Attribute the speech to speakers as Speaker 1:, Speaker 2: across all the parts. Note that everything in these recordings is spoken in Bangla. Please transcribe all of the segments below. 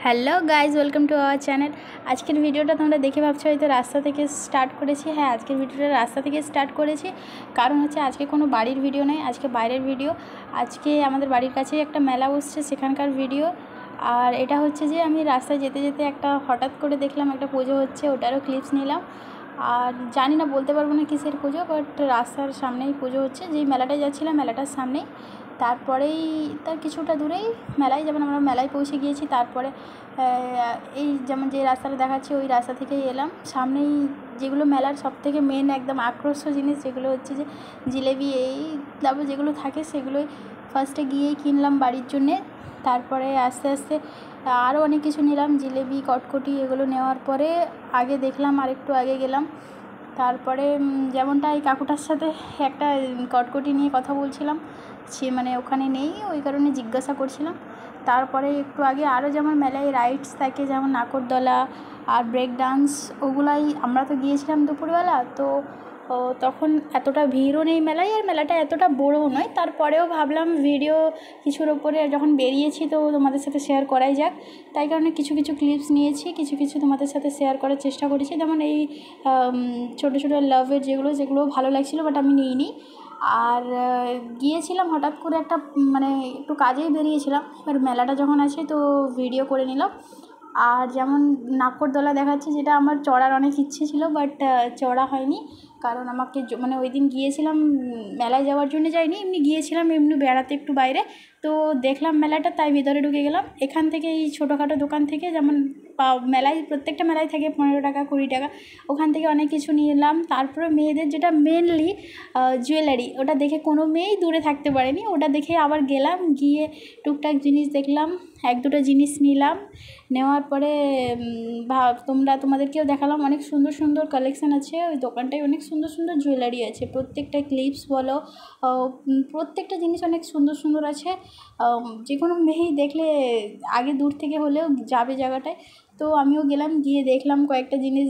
Speaker 1: Hello guys, welcome to our channel. আজকের ভিডিওটা তোমরা দেখে ভাবছো হয়তো রাস্তা থেকে স্টার্ট করেছি। হ্যাঁ, আজকের ভিডিওটা রাস্তা থেকে স্টার্ট করেছি, কারণ হচ্ছে আজকে কোনো বাড়ির ভিডিও নেই, আজকে বাইরের ভিডিও। আজকে আমাদের বাড়ির কাছেই একটা মেলা বসছে, সেখানকার ভিডিও। আর এটা হচ্ছে যে আমি রাস্তায় যেতে যেতে একটা হঠাৎ করে দেখলাম একটা পুজো হচ্ছে, ওটারও ক্লিপস নিলাম। আর জানি না, বলতে পারবো না কিসের পুজো, বাট রাস্তার সামনেই পুজো হচ্ছে। যেই মেলাটায় যাচ্ছিলাম মেলাটার সামনেই, তারপরেই তার কিছুটা দূরেই মেলায়, যেমন আমরা মেলায় পৌঁছে গিয়েছি। তারপরে এই যেমন যে রাস্তাটা দেখাচ্ছি ওই রাস্তা থেকেই এলাম। সামনেই যেগুলো মেলার সবথেকে মেন একদম আকর্ষণ জিনিস, যেগুলো হচ্ছে যে জিলেবি, এই তারপর যেগুলো থাকে সেগুলোই ফার্স্টে গিয়েই কিনলাম বাড়ির জন্যে। তারপরে আস্তে আস্তে আরও অনেক কিছু নিলাম, জিলেবি, কটকটি, এগুলো নেওয়ার পরে আগে দেখলাম, আরেকটু আগে গেলাম। তারপরে যেমনটা এই কাকুটার সাথে একটা কটকটি নিয়ে কথা বলছিলাম, সে মানে ওখানে নেই, ওই কারণে জিজ্ঞাসা করছিলাম। তারপরে একটু আগে আরও যেমন মেলায় রাইডস থাকে, যেমন নাগরদোলা আর ব্রেক ডান্স, ওগুলাই আমরা তো গিয়েছিলাম দুপুরবেলা, তো তখন এতটা ভিড়ও নেই মেলায়, আর মেলাটা এতটা বড়ও নয়। তারপরেও ভাবলাম ভিডিও কিছুর ওপরে যখন বেরিয়েছি তো তোমাদের সাথে শেয়ার করাই যাক, তাই কারণে কিছু কিছু ক্লিপস নিয়েছি, কিছু কিছু তোমাদের সাথে শেয়ার করার চেষ্টা করেছি। যেমন এই ছোটো ছোটো লাভের যেগুলো ভালো লাগছিলো, বাট আমি নিইনি। আর গিয়েছিলাম হঠাৎ করে একটা মানে একটু কাজেই বেরিয়েছিলাম, আর মেলাটা যখন আছে তো ভিডিও করে নিলাম। আর যেমন নাগরদোলা দেখাচ্ছে, যেটা আমার চড়ার অনেক ইচ্ছে ছিল, বাট চড়া হয়নি, কারণ আমাকে মানে ওই দিন গিয়েছিলাম মেলায় যাওয়ার জন্য যাইনি, এমনি গিয়েছিলাম এমনি বেড়াতে একটু বাইরে। তো দেখলাম মেলাটা, তাই ভিতরে ঢুকে গেলাম। এখান থেকে এই ছোটোখাটো দোকান থেকে, যেমন মেলায় প্রত্যেকটা মেলায় থাকে 15 টাকা 20 টাকা, ওখান থেকে অনেক কিছু নিলাম। তারপরে মেয়েদের যেটা মেনলি জুয়েলারি, ওটা দেখে কোনো মেয়েই দূরে থাকতে পারেনি, ওটা দেখে আবার গেলাম, গিয়ে টুকটাক জিনিস দেখলাম, এক দুটো জিনিস নিলাম। নেওয়ার পরে তোমাদেরকেও দেখালাম, অনেক সুন্দর সুন্দর কালেকশান আছে ওই দোকানটায়, অনেক সুন্দর সুন্দর জুয়েলারি আছে, প্রত্যেকটা ক্লিপস বলো, প্রত্যেকটা জিনিস অনেক সুন্দর সুন্দর আছে। যে কোনো মেয়েই দেখলে আগে দূর থেকে হলেও যাবে জায়গাটায়। তো আমিও গেলাম, গিয়ে দেখলাম কয়েকটা জিনিস,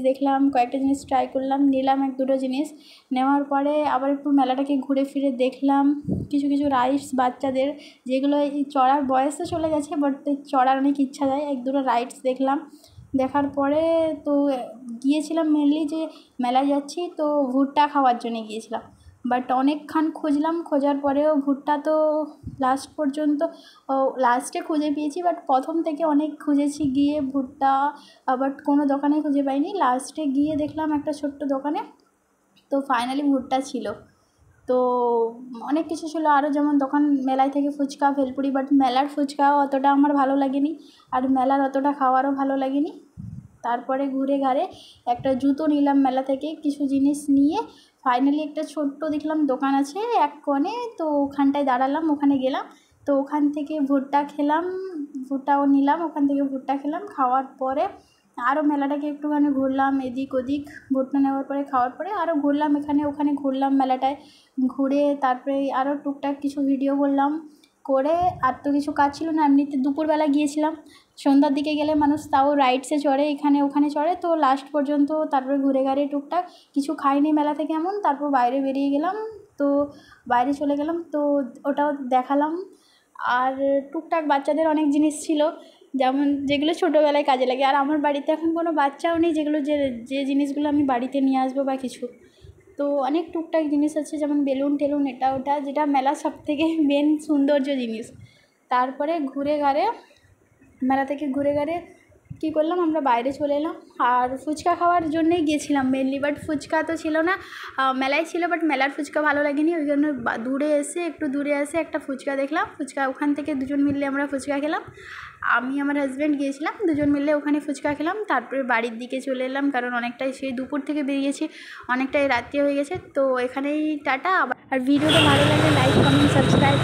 Speaker 1: কয়েকটা জিনিস ট্রাই করলাম, নিলাম এক দুটো জিনিস। নেওয়ার পরে আবার একটু মেলাটাকে ঘুরে ফিরে দেখলাম কিছু কিছু রাইডস বাচ্চাদের, যেগুলো এই চড়ার বয়স তো চলে গেছে, বাট চড়ার অনেক ইচ্ছা যায়, এক দুটো রাইডস দেখলাম। দেখার পরে তো গিয়েছিলাম মেনলি যে মেলায় যাচ্ছি তো ভুট্টা খাওয়ার জন্য গিয়েছিলাম, বাট অনেকক্ষণ খুঁজলাম, খোঁজার পরেও ভুট্টা তো লাস্ট পর্যন্ত লাস্টে খুঁজে পেয়েছি, বাট প্রথম থেকে অনেক খুঁজেছি গিয়ে ভুট্টা, বাট কোনো দোকানে খুঁজে পাইনি। লাস্টে গিয়ে দেখলাম একটা ছোট্ট দোকানে, তো ফাইনালি ভুট্টা ছিল। তো অনেক কিছু ছিল আরও, যেমন দোকান মেলায় থেকে ফুচকা, ভেলপুরি, বাট মেলার ফুচকাও অতটা আমার ভালো লাগেনি, আর মেলার অতটা খাওয়ারও ভালো লাগেনি। তারপরে ঘুরে ঘাড়ে একটা জুতো নিলাম মেলা থেকে, কিছু জিনিস নিয়ে ফাইনালি একটা ছোট্ট দেখলাম দোকান আছে এক কোণে, তো ওখানটায় দাঁড়ালাম, ওখানে গেলাম। তো ওখান থেকে ভুট্টা খেলাম, ভুট্টাও নিলাম, ওখান থেকে ভুট্টা খেলাম। খাওয়ার পরে আরও মেলাটাকে একটুখানি ঘুরলাম এদিক ওদিক, ভুট্টা নেওয়ার পরে খাওয়ার পরে আরও ঘুরলাম, এখানে ওখানে ঘুরলাম মেলাটায়। ঘুরে তারপরে আরও টুকটাক কিছু ভিডিও করলাম, করে আর তো কিছু কাজ ছিল না, এমনিতে দুপুরবেলা গিয়েছিলাম। সন্ধ্যার দিকে গেলে মানুষ তাও রাইডসে চড়ে, এখানে ওখানে চড়ে, তো লাস্ট পর্যন্ত তারপরে ঘুরে ঘাড়ে টুকটাক কিছু খাইনি মেলা থেকে এমন, তারপর বাইরে বেরিয়ে গেলাম। তো বাইরে চলে গেলাম, তো ওটাও দেখালাম। আর টুকটাক বাচ্চাদের অনেক জিনিস ছিল, যেমন যেগুলো ছোটোবেলায় কাজে লাগে। আর আমার বাড়িতে এখন কোনো বাচ্চাও নেই যেগুলো যে জিনিসগুলো আমি বাড়িতে নিয়ে আসবো বা কিছু, তো অনেক টুকটাক জিনিস আছে, যেমন বেলুন টেলুন, এটা ওটা, যেটা মেলার সবথেকে মেন সৌন্দর্য জিনিস। তারপরে ঘুরে ঘাড়ে মেলা থেকে ঘুরে ঘাড়ে কী করলাম, আমরা বাইরে চলে এলাম। আর ফুচকা খাওয়ার জন্যেই গিয়েছিলাম মেনলি, বাট ফুচকা তো ছিল না, মেলায় ছিল, বাট মেলার ফুচকা ভালো লাগেনি, ওই জন্য একটু দূরে এসে একটা ফুচকা দেখলাম। ফুচকা ওখান থেকে দুজন মিলে আমরা ফুচকা খেলাম, আমি আমার হাজব্যান্ড গিয়েছিলাম, দুজন মিলে ওখানে ফুচকা খেলাম। তারপরে বাড়ির দিকে চলে এলাম, কারণ অনেকটাই সেই দুপুর থেকে বেরিয়েছি, অনেকটাই রাত্রি হয়ে গেছে। তো এখানেই টাটা। আর ভিডিওটা ভালো লাগলে লাইক, কমেন্ট, সাবস্ক্রাইব।